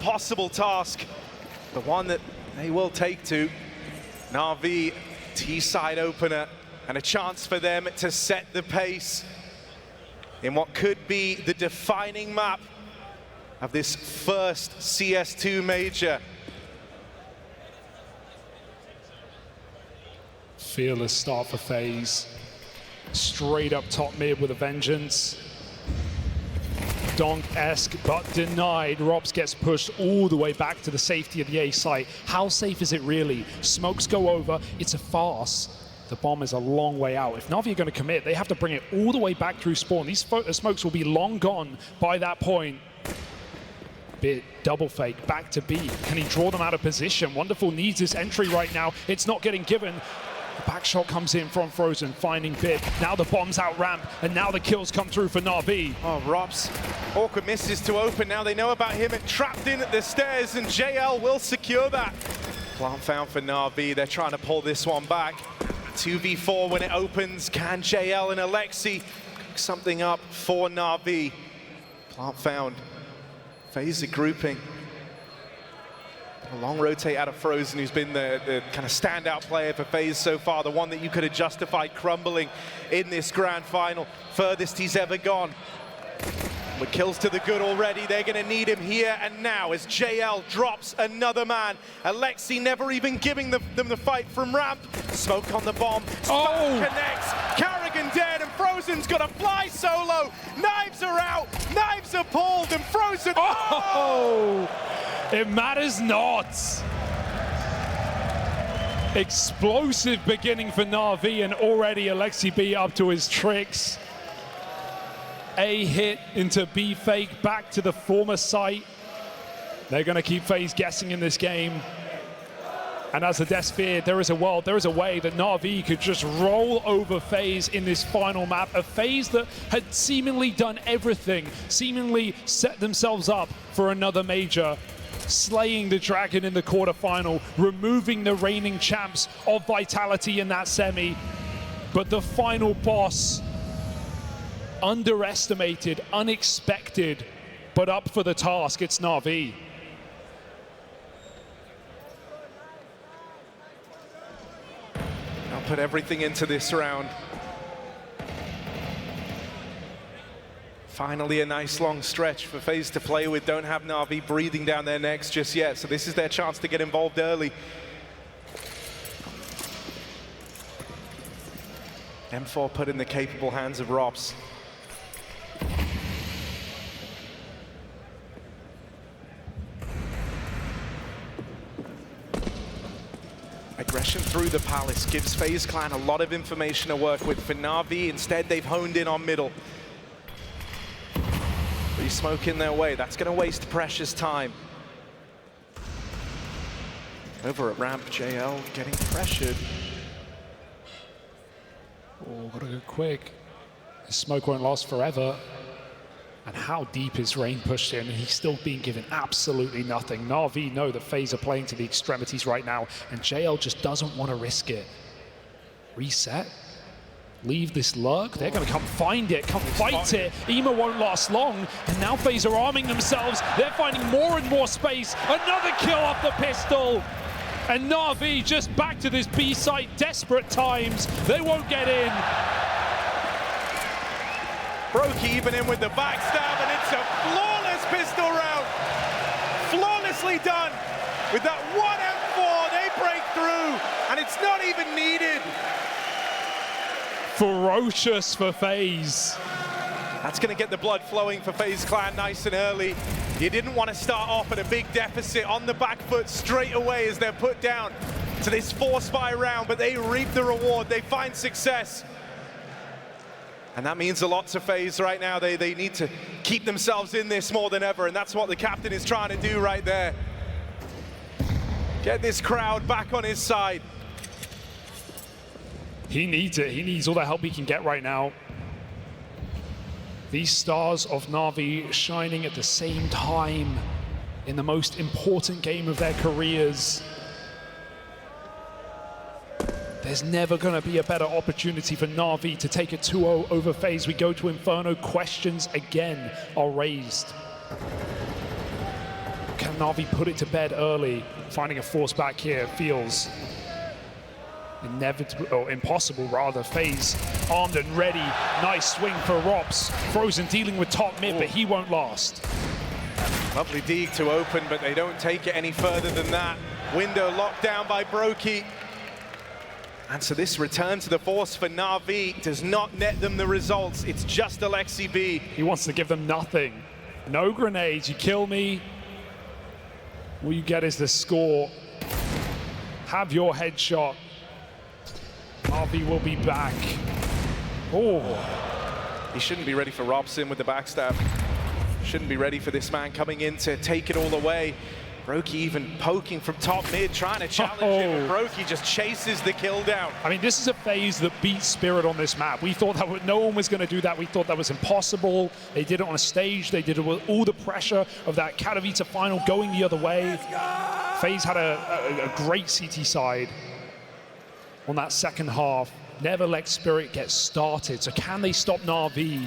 Possible task, the one that they will take to NaVi, T-side opener, and a chance for them to set the pace in what could be the defining map of this first CS2 major. Fearless start for FaZe. Straight up top mid with a vengeance. Donk-esque, but denied. Robs gets pushed all the way back to the safety of the A site. How safe is it really? Smokes go over, it's a farce. The bomb is a long way out. If NaVi are going to commit, they have to bring it all the way back through spawn. These smokes will be long gone by that point. Bit double fake, back to B. Can he draw them out of position? Wonderful needs this entry right now. It's not getting given. The back shot comes in from Frozen, finding Bit. Now the bomb's out ramp, and now the kills come through for NaVi. Oh, Robs, awkward misses to open. Now they know about him and trapped in at the stairs, and JL will secure that. Plant found for NaVi. They're trying to pull this one back. 2v4 when it opens. Can JL and Alexi cook something up for NaVi? Plant found. FaZe grouping. A long rotate out of Frozen, who's been the kind of standout player for FaZe so far, the one that you could have justified crumbling in this grand final. Furthest he's ever gone. With kills to the good already, they're going to need him here and now as JL drops another man. Alexi never even giving them the fight from ramp. Smoke on the bomb. Spark connects. Carrigan dead, and Frozen's got to fly solo. Knives are out. Knives are pulled, and Frozen. It matters not. Explosive beginning for NaVi, and already Alexi B up to his tricks. A hit into B fake, back to the former site. They're going to keep FaZe guessing in this game. And as the death feared, there is a world, there is a way that NaVi could just roll over FaZe in this final map. A FaZe that had seemingly done everything, seemingly set themselves up for another major. Slaying the Dragon in the quarterfinal, removing the reigning champs of Vitality in that semi. But the final boss, underestimated, unexpected, but up for the task, it's NaVi. I'll put everything into this round. Finally a nice long stretch for FaZe to play with. Don't have NaVi breathing down their necks just yet, so this is their chance to get involved early. M4 put in the capable hands of Robs. Aggression through the Palace gives FaZe Clan a lot of information to work with. For NaVi, instead they've honed in on middle. Smoke in their way, that's going to waste precious time. Over at ramp, JL getting pressured. Oh, gotta go quick. The smoke won't last forever. And how deep is Rain pushed in, and he's still being given absolutely nothing. NaVi know that FaZe are playing to the extremities right now, and JL just doesn't want to risk it. Reset. Leave this lurk, they're going to come find it, come fight it. Ema won't last long, and now FaZe are arming themselves. They're finding more and more space. Another kill off the pistol. And NaVi just back to this B site, desperate times. They won't get in. Broke even in with the backstab, and it's a flawless pistol round. Flawlessly done. With that 1M4, they break through, and it's not even needed. Ferocious for FaZe. That's going to get the blood flowing for FaZe Clan nice and early. You didn't want to start off at a big deficit on the back foot straight away as they're put down to this 4-spy round, but they reap the reward. They find success. And that means a lot to FaZe right now. They need to keep themselves in this more than ever, and that's what the captain is trying to do right there. Get this crowd back on his side. He needs it. He needs all the help he can get right now. These stars of NaVi shining at the same time in the most important game of their careers. There's never going to be a better opportunity for NaVi to take a 2-0 over FaZe. We go to Inferno. Questions again are raised. Can NaVi put it to bed early. Finding a force back here feels inevitable, or impossible rather. FaZe armed and ready. Nice swing for Rops. Frozen dealing with top mid, but he won't last. Lovely dig to open, but they don't take it any further than that. Window locked down by Brokey. And so this return to the force for NaVi does not net them the results. It's just Alexi B. He wants to give them nothing. No grenades, you kill me. All you get is the score. Have your headshot. NaVi will be back. Oh. He shouldn't be ready for Robson with the backstab. Shouldn't be ready for this man coming in to take it all away. Brokey even poking from top mid, trying to challenge him, and Brokey just chases the kill down. I mean, this is a FaZe that beat Spirit on this map. We thought that no one was going to do that. We thought that was impossible. They did it on a stage. They did it with all the pressure of that Katowice final going the other way. FaZe had a great CT side on that second half. Never let Spirit get started. So can they stop NaVi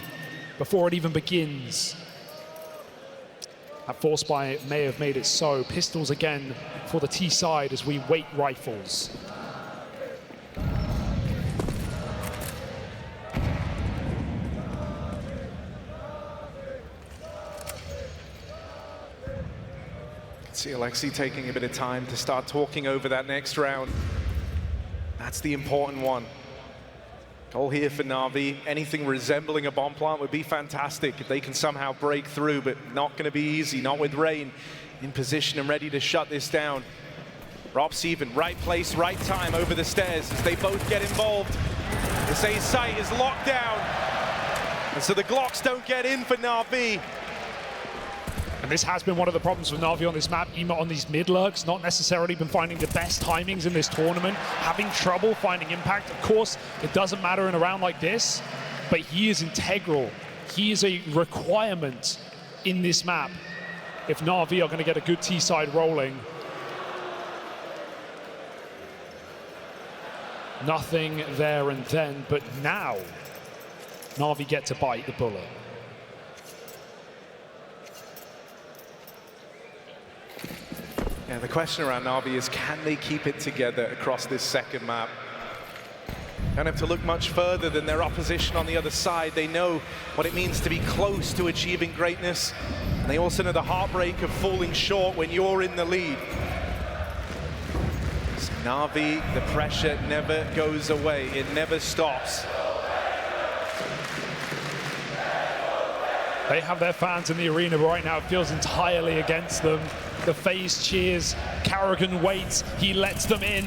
before it even begins? That force buy may have made it so. Pistols again for the T side as we wait rifles. See Alexi taking a bit of time to start talking over that next round. That's the important one. Goal here for NaVi. Anything resembling a bomb plant would be fantastic if they can somehow break through, but not going to be easy, not with Rain in position and ready to shut this down. Rops even, right place, right time over the stairs as they both get involved. This A site is locked down, and so the Glocks don't get in for NaVi. And this has been one of the problems with NaVi on this map, even on these mid-lurks, not necessarily been finding the best timings in this tournament, having trouble finding impact. Of course, it doesn't matter in a round like this, but he is integral. He is a requirement in this map if NaVi are going to get a good T-side rolling. Nothing there and then, but now NaVi get to bite the bullet. Yeah, the question around NaVi is, can they keep it together across this second map? Don't have to look much further than their opposition on the other side. They know what it means to be close to achieving greatness. And they also know the heartbreak of falling short when you're in the lead. So NaVi, the pressure never goes away. It never stops. They have their fans in the arena, but right now it feels entirely against them. The FaZe cheers, Carrigan waits, he lets them in.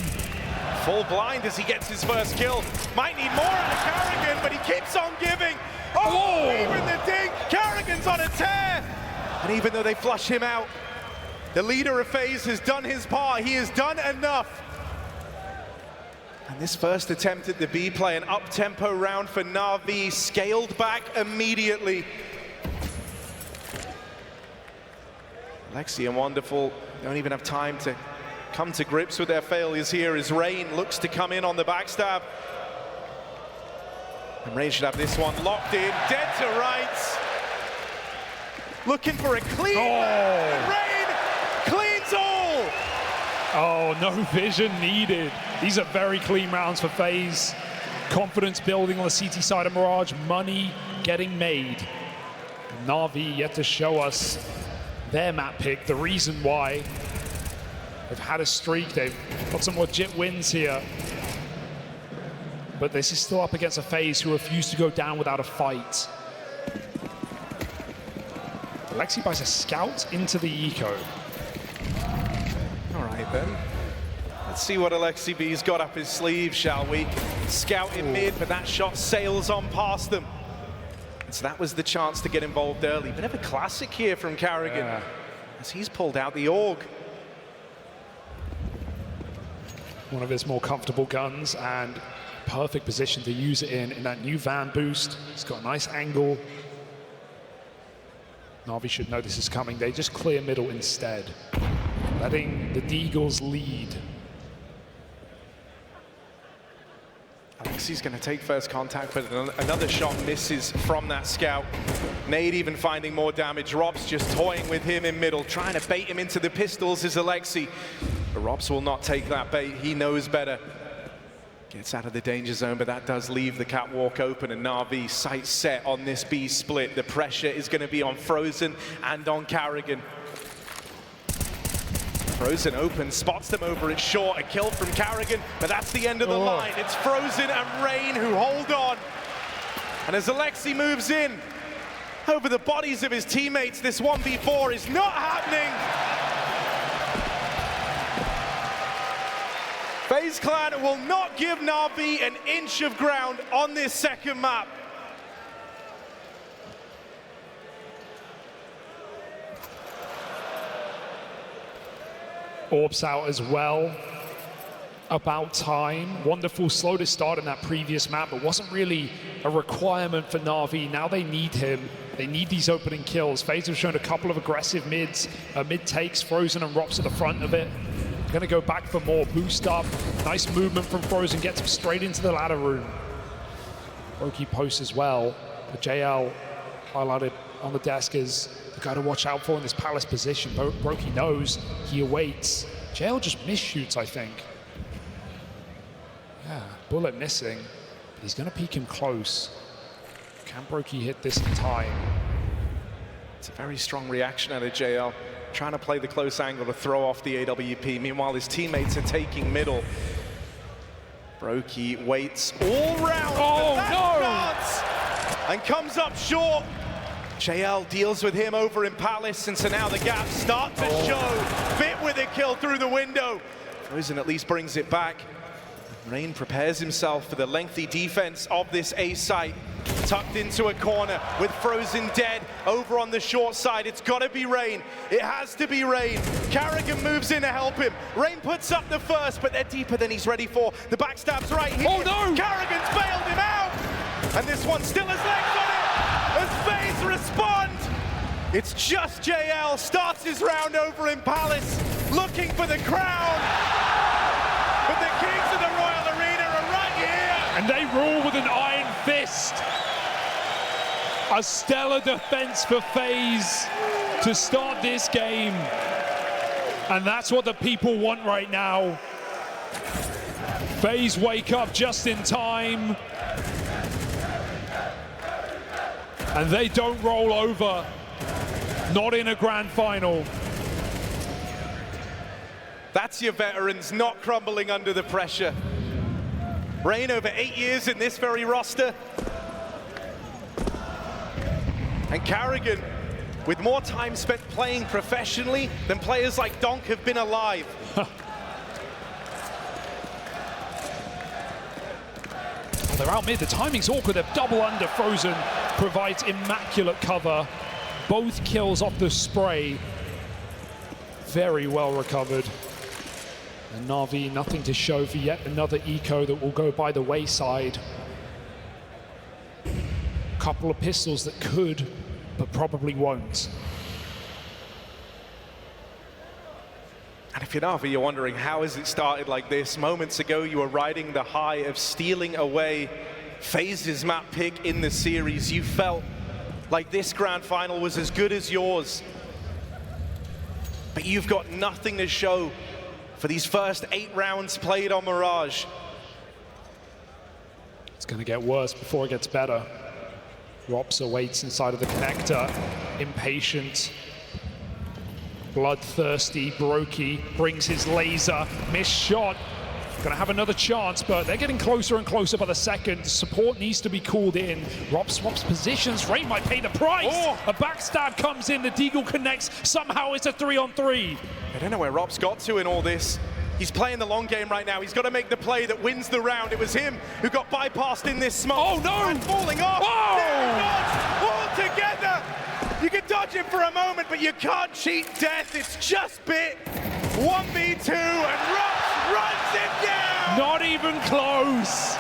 Full blind as he gets his first kill. Might need more out of Carrigan, but he keeps on giving. Oh, even the dink, Carrigan's on a tear. And even though they flush him out, the leader of FaZe has done his part. He has done enough. And this first attempt at the B play, an up-tempo round for NaVi, scaled back immediately. Alexi and Wonderful don't even have time to come to grips with their failures here as Rain looks to come in on the backstab. And Rain should have this one locked in, dead to rights. Looking for a clean. And Rain cleans all. Oh, no vision needed. These are very clean rounds for FaZe. Confidence building on the CT side of Mirage, money getting made. NaVi yet to show us their map pick, the reason why they've had a streak. They've got some legit wins here. But this is still up against a FaZe who refuse to go down without a fight. Alexi buys a scout into the eco. All right then. Let's see what Alexi B's got up his sleeve, shall we? Scout in mid, but that shot sails on past them. So that was the chance to get involved early. Bit of a classic here from Carrigan, as he's pulled out the AUG. One of his more comfortable guns and perfect position to use it in that new van boost. It's got a nice angle. NaVi should know this is coming. They just clear middle instead, letting the Deagles lead. He's going to take first contact, but another shot misses from that scout. Nade even finding more damage. Robs just toying with him in middle, trying to bait him into the pistols is Alexi. But Robs will not take that bait. He knows better. Gets out of the danger zone, but that does leave the catwalk open, and NaVi sights set on this B split. The pressure is going to be on Frozen and on Carrigan. Frozen open, spots them over it short, a kill from Carrigan, but that's the end of the line. It's Frozen and Rain who hold on. And as Alexi moves in over the bodies of his teammates, this 1v4 is not happening. FaZe Clan will not give NaVi an inch of ground on this second map. Orbs out as well. About time. Wonderful slow to start in that previous map, but wasn't really a requirement for NaVi. Now they need him. They need these opening kills. FaZe have shown a couple of aggressive mid takes. Frozen and Rops at the front of it. Gonna go back for more. Boost up. Nice movement from Frozen. Gets him straight into the ladder room. Brokey posts as well. But JL highlighted on the desk is the guy to watch out for in this Palace position. Brokey knows. He awaits. JL just misshoots, I think. Yeah, bullet missing. But he's gonna peek him close. Can Brokey hit this in time? It's a very strong reaction out of JL. Trying to play the close angle to throw off the AWP. Meanwhile, his teammates are taking middle. Brokey waits all round. Oh, no! Starts and comes up short. JL deals with him over in Palace, and so now the gaps start to show. Bit with a kill through the window. Frozen at least brings it back. Rain prepares himself for the lengthy defense of this A site. Tucked into a corner with Frozen dead over on the short side. It's got to be Rain. It has to be Rain. Carrigan moves in to help him. Rain puts up the first, but they're deeper than he's ready for. The backstab's right here. Oh no! Carrigan's bailed him out. And this one still has legs on it as FaZe respond. It's just JL. Starts his round over in Palace, looking for the crown. But the Kings of the Royal Arena are right here. And they rule with an iron fist. A stellar defense for FaZe to start this game. And that's what the people want right now. FaZe wake up just in time. And they don't roll over. Not in a grand final. That's your veterans not crumbling under the pressure. Rain over 8 years in this very roster. And Carrigan with more time spent playing professionally than players like Donk have been alive. Well, they're out mid, the timing's awkward, they're double under. Frozen provides immaculate cover. Both kills off the spray. Very well recovered. And NaVi, nothing to show for yet another eco that will go by the wayside. Couple of pistols that could, but probably won't. And if you're NaVi, you're wondering, how has it started like this? Moments ago, you were riding the high of stealing away FaZe's map pick in the series. You felt like this grand final was as good as yours. But you've got nothing to show for these first 8 rounds played on Mirage. It's going to get worse before it gets better. Rops awaits inside of the connector, impatient, bloodthirsty. Brokey brings his laser, missed shot. Gonna have another chance, but they're getting closer and closer by the second. Support needs to be called in. Rob swaps positions. Rain might pay the price. Oh. A backstab comes in. The Deagle connects. Somehow it's a 3-on-3. I don't know where Rob's got to in all this. He's playing the long game right now. He's got to make the play that wins the round. It was him who got bypassed in this smoke. Oh no! And falling off. Oh! All together. You can dodge it for a moment, but you can't cheat death. It's just bit. 1v2, and Rob runs him down. Not even close.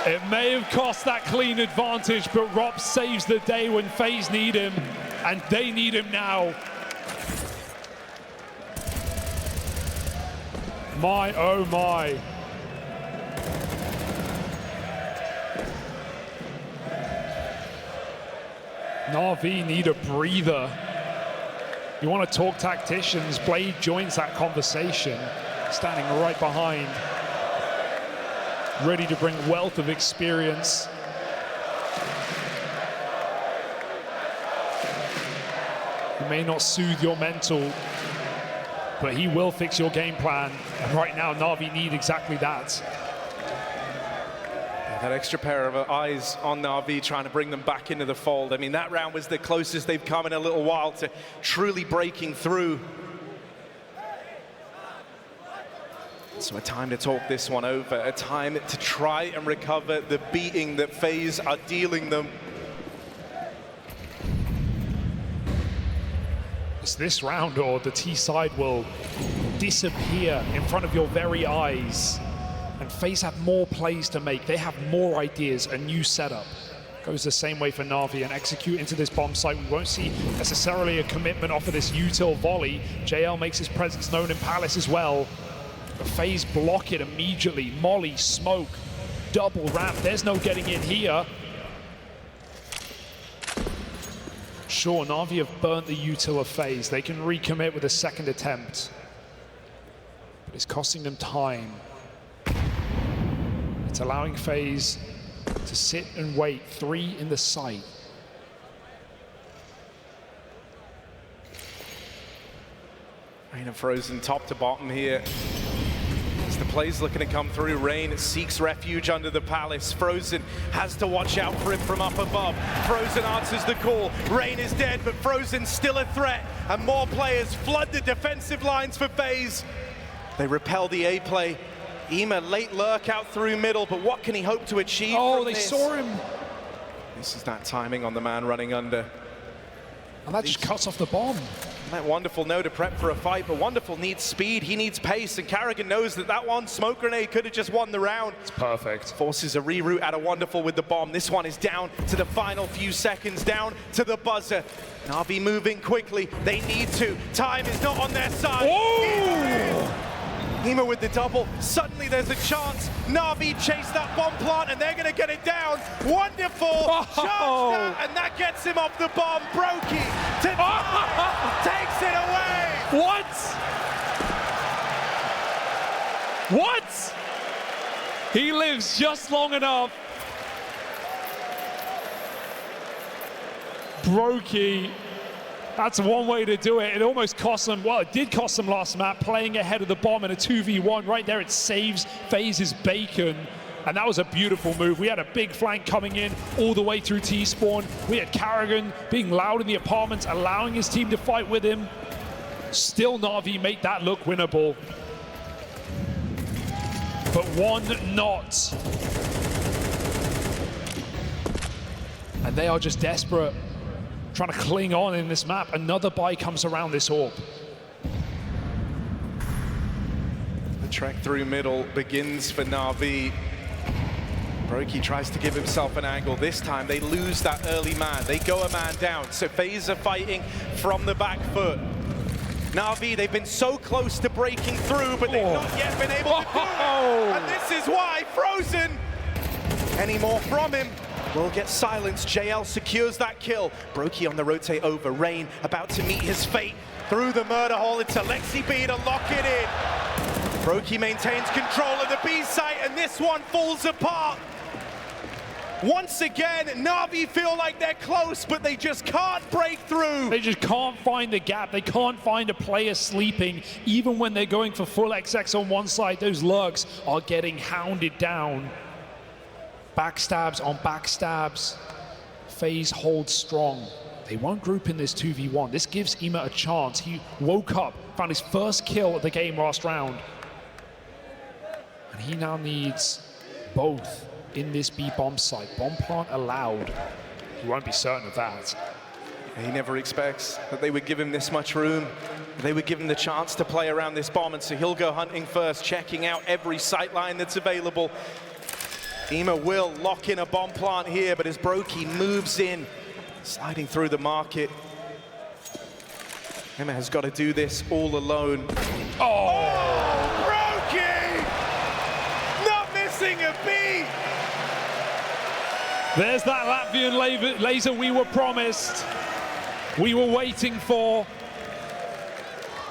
It may have cost that clean advantage, but Rob saves the day when FaZe need him, and they need him now. My, oh my. NaVi need a breather. You want to talk tacticians, Blade joins that conversation, standing right behind, ready to bring wealth of experience. He may not soothe your mental, but he will fix your game plan. And right now, NaVi need exactly that. That extra pair of eyes on NaVi trying to bring them back into the fold. I mean, that round was the closest they've come in a little while to truly breaking through. So a time to talk this one over, a time to try and recover the beating that FaZe are dealing them. It's this round, or the T side will disappear in front of your very eyes. And FaZe have more plays to make. They have more ideas, a new setup. Goes the same way for NaVi and execute into this bomb site. We won't see necessarily a commitment off of this util volley. JL makes his presence known in Palace as well. But FaZe block it immediately. Molly, smoke, double ramp. There's no getting in here. Sure, NaVi have burnt the util of FaZe. They can recommit with a second attempt. But it's costing them time. It's allowing FaZe to sit and wait. 3 in the site. Rain and Frozen top to bottom here. As the play's looking to come through, Rain seeks refuge under the Palace. Frozen has to watch out for him from up above. Frozen answers the call. Rain is dead, but Frozen's still a threat. And more players flood the defensive lines for FaZe. They repel the A play. Ema late lurk out through middle, but what can he hope to achieve? Oh, they saw him. This is that timing on the man running under. And that just cuts off the bomb. That Wonderful know to prep for a fight, but Wonderful needs speed, he needs pace, and Carrigan knows that that one smoke grenade could have just won the round. It's perfect. Forces a reroute out of Wonderful with the bomb. This one is down to the final few seconds, down to the buzzer. NaVi moving quickly, they need to. Time is not on their side. Oh! Ema with the double, suddenly there's a chance. NaVi chase that bomb plant and they're gonna get it down. Wonderful, charge that, and that gets him off the bomb. Brokey takes it away. What? He lives just long enough. Brokey. That's one way to do it. It almost cost them, well, it did cost them last map, playing ahead of the bomb in a 2v1. Right there, it saves FaZe's bacon. And that was a beautiful move. We had a big flank coming in all the way through T-spawn. We had Carrigan being loud in the apartments, allowing his team to fight with him. Still NaVi make that look winnable. But one not. And they are just desperate, trying to cling on in this map. Another buy comes around this orb. The trek through middle begins for NaVi. Brokey tries to give himself an angle. This time they lose that early man. They go a man down. So FaZe are fighting from the back foot. NaVi, they've been so close to breaking through, but they've not yet been able to do it. And this is why Frozen, any more from him, will get silenced. JL secures that kill. Brokey on the rotate over. Rain about to meet his fate through the murder hole into Lexi B to lock it in. Brokey maintains control of the B site, and this one falls apart. Once again, NaVi feel like they're close, but they just can't break through. They just can't find the gap. They can't find a player sleeping. Even when they're going for full XX on one side, those lurks are getting hounded down. Backstabs on backstabs. FaZe holds strong. They won't group in this 2v1. This gives Ema a chance. He woke up, found his first kill of the game last round. And he now needs both in this B bomb site. Bomb plant allowed. He won't be certain of that. He never expects that they would give him this much room. They would give him the chance to play around this bomb, and so he'll go hunting first, checking out every sight line that's available. Ema will lock in a bomb plant here, but as Brokey moves in, sliding through the market, Ema has got to do this all alone. Oh, Brokey! Not missing a beat! There's that Latvian laser we were promised, we were waiting for.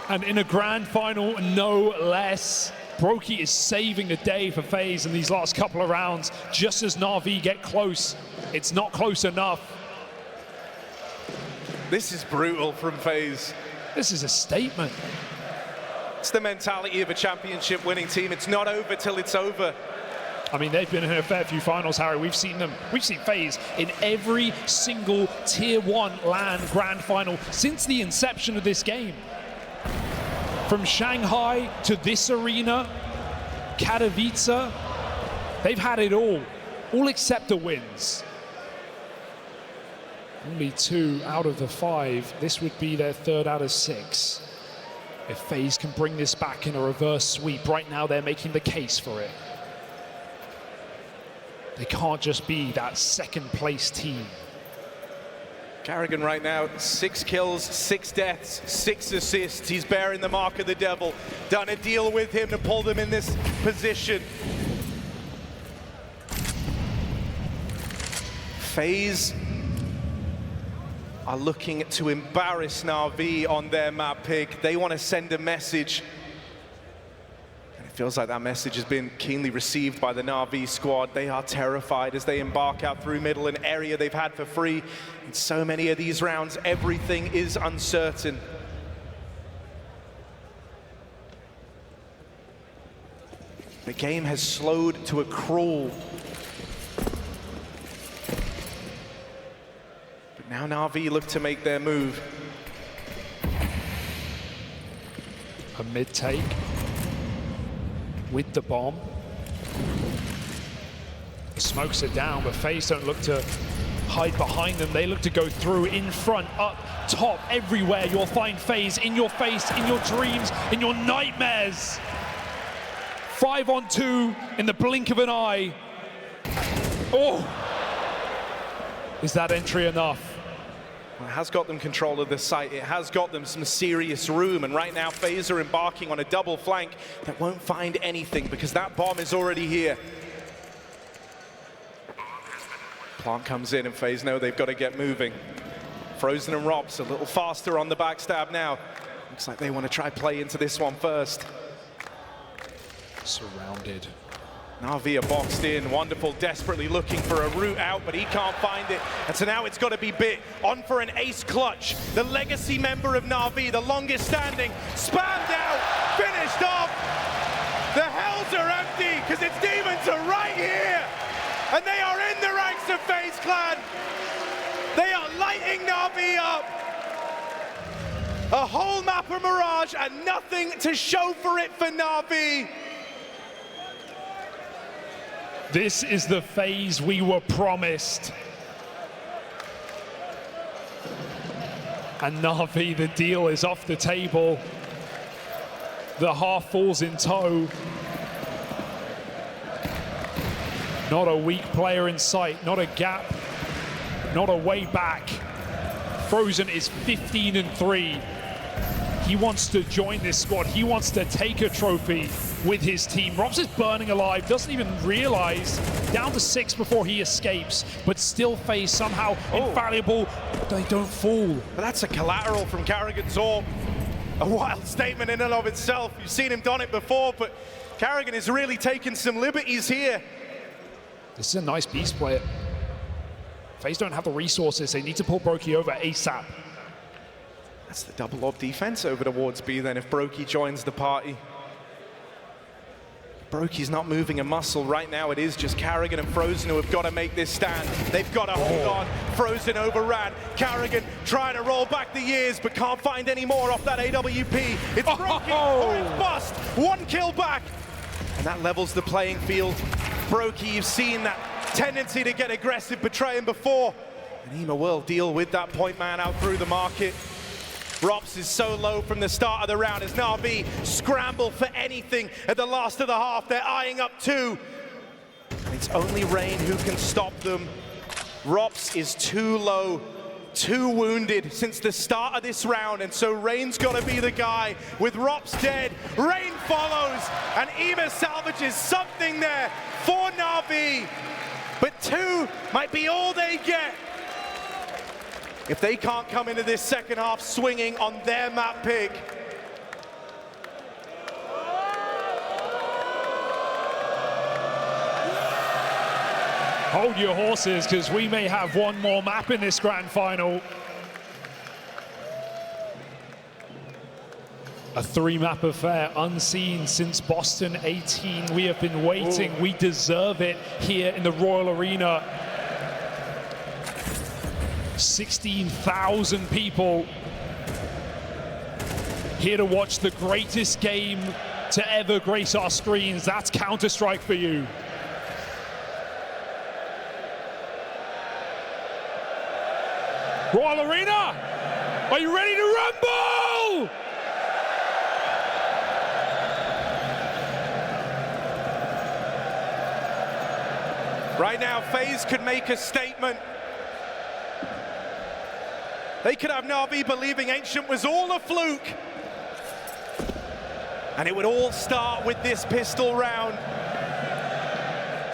And in a grand final, no less. Brokey is saving the day for FaZe in these last couple of rounds. Just as NaVi get close, it's not close enough. This is brutal from FaZe. This is a statement. It's the mentality of a championship winning team. It's not over till it's over. I mean, they've been in a fair few finals, Harry. We've seen FaZe in every single Tier 1 LAN grand final since the inception of this game. From Shanghai to this arena, Katowice, they've had it all except the wins. Only 2 out of the 5. This would be their 3rd out of 6. If FaZe can bring this back in a reverse sweep, right now they're making the case for it. They can't just be that 2nd place team. Carrigan right now, 6 kills, 6 deaths, 6 assists. He's bearing the mark of the devil. Done a deal with him to pull them in this position. FaZe are looking to embarrass NaVi on their map pick. They want to send a message. And it feels like that message has been keenly received by the NaVi squad. They are terrified as they embark out through middle, an area they've had for free. In so many of these rounds, everything is uncertain. The game has slowed to a crawl. But now NaVi look to make their move. A mid-take with the bomb. The smokes are down, but FaZe don't look to hide behind them. They look to go through, in front, up, top, everywhere. You'll find FaZe in your face, in your dreams, in your nightmares. 5 on 2 in the blink of an eye. Oh! Is that entry enough? Well, it has got them control of the site. It has got them some serious room. And right now, FaZe are embarking on a double flank that won't find anything because that bomb is already here. Plant comes in and FaZe know they've got to get moving. Frozen and Robs a little faster on the backstab now. Looks like they want to try play into this one first. Surrounded. NaVi are boxed in, wonderful, desperately looking for a route out, but he can't find it. And so now it's got to be Bit on for an ace clutch. The legacy member of NaVi, the longest standing, spammed out, finished off. The hells are empty because its demons are right here. And they are in the ranks of FaZe Clan. They are lighting NaVi up. A whole map of Mirage and nothing to show for it for NaVi. This is the FaZe we were promised. And NaVi, the deal is off the table. The half falls in tow. Not a weak player in sight, not a gap, not a way back. Frozen is 15-3. He wants to join this squad. He wants to take a trophy with his team. Robs is burning alive, doesn't even realize. Down to 6 before he escapes, but still FaZe somehow infallible. They don't fall. But that's a collateral from Carrigan's orb. A wild statement in and of itself. You've seen him done it before, but Carrigan is really taking some liberties here. This is a nice beast player. FaZe don't have the resources. They need to pull Brokey over ASAP. That's the double orb defense over towards B then if Brokey joins the party. Brokey's not moving a muscle right now. It is just Carrigan and Frozen who have got to make this stand. They've got to hold on. Frozen overran. Carrigan trying to roll back the years but can't find any more off that AWP. It's Brokey or it's bust. 1 kill back. And that levels the playing field. Brokey, you've seen that tendency to get aggressive, betray him before. And Ema will deal with that point man out through the market. Rops is so low from the start of the round as NaVi scramble for anything at the last of the half. They're eyeing up 2. And it's only Rain who can stop them. Rops is too low, too wounded since the start of this round, and so Rain's got to be the guy. With Rops dead, Rain follows, and Ema salvages something there for NaVi. but 2 might be all they get if they can't come into this second half swinging on their map pick. Hold your horses, because we may have one more map in this grand final. A 3-map affair, unseen since Boston 18. We have been waiting. Ooh. We deserve it here in the Royal Arena. 16,000 people here to watch the greatest game to ever grace our screens. That's Counter-Strike for you. Royal Arena, are you ready to rumble? Right now, FaZe could make a statement. They could have NaVi believing Ancient was all a fluke. And it would all start with this pistol round.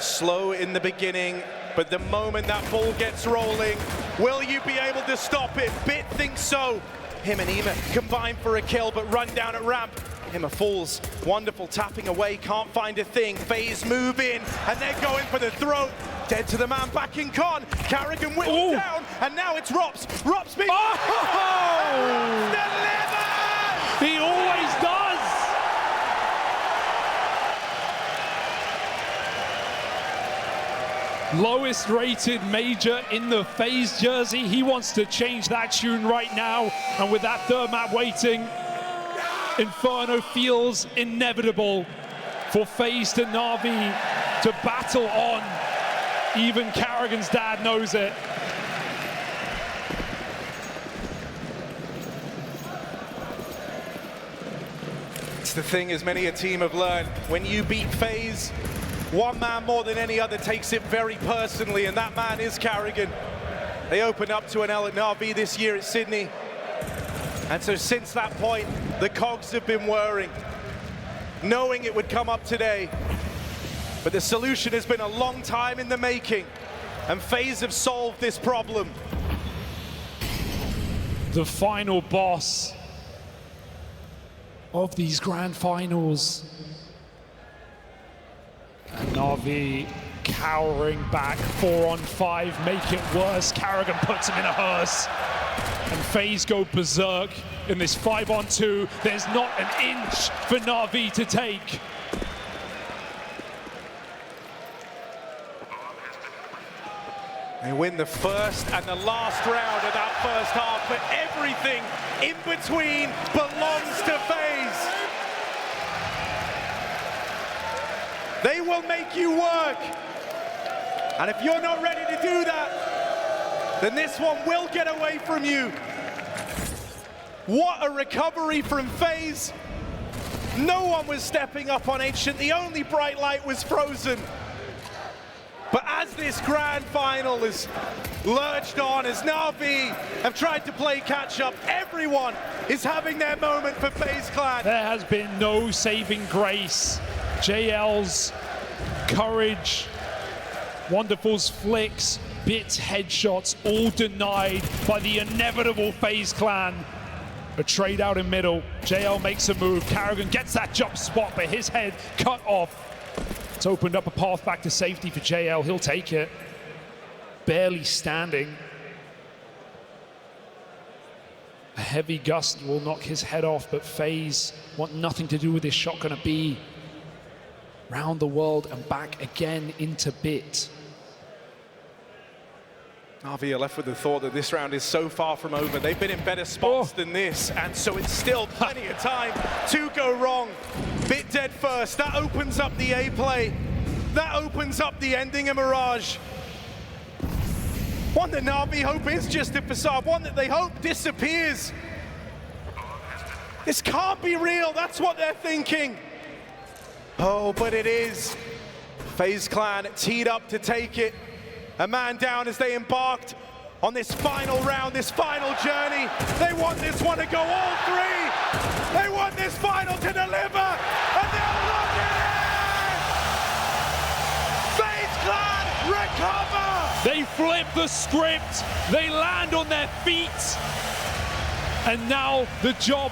Slow in the beginning, but the moment that ball gets rolling, will you be able to stop it? Bit thinks so. Him and Ema combine for a kill, but run down at ramp. Hima falls, wonderful tapping away, can't find a thing. FaZe move in, and they're going for the throat. Dead to the man back in con. Carrigan whittles down, and now it's Rops. Rops being delivered! He always does! Lowest rated major in the FaZe jersey. He wants to change that tune right now, and with that 3rd map waiting, Inferno feels inevitable for FaZe to NaVi to battle on. Even Carrigan's dad knows it. It's the thing, as many a team have learned, when you beat FaZe, one man more than any other takes it very personally, and that man is Carrigan. They opened up to an L at NaVi this year at Sydney. And so since that point, the cogs have been whirring, knowing it would come up today. But the solution has been a long time in the making, and FaZe have solved this problem. The final boss of these grand finals. And NaVi cowering back, 4-on-5, make it worse. Carrigan puts him in a hearse. And FaZe go berserk in this 5-on-2. There's not an inch for NaVi to take. They win the first and the last round of that first half, but everything in between belongs to FaZe. They will make you work. And if you're not ready to do that, then this one will get away from you. What a recovery from FaZe. No one was stepping up on Ancient. The only bright light was Frozen. But as this grand final is lurched on, as NaVi have tried to play catch up, everyone is having their moment for FaZe Clan. There has been no saving grace. JL's courage, Wonderful's flicks, Bits headshots, all denied by the inevitable FaZe Clan. A trade out in middle. JL makes a move. Carrigan gets that jump spot, but his head cut off. It's opened up a path back to safety for JL. He'll take it. Barely standing. A heavy gust will knock his head off, but FaZe want nothing to do with this shot. Gonna be round the world and back again into Bit. NaVi are left with the thought that this round is so far from over. They've been in better spots than this, and so it's still plenty of time to go wrong. Bit dead first. That opens up the A play. That opens up the ending of Mirage. One that NaVi hope is just a facade. One that they hope disappears. This can't be real. That's what they're thinking. Oh, but it is. FaZe Clan teed up to take it. A man down as they embarked on this final round, this final journey. They want this one to go all three. They want this final to deliver, and they'll look at it! FaZe Clan recover! the script. They land on their feet. And now the job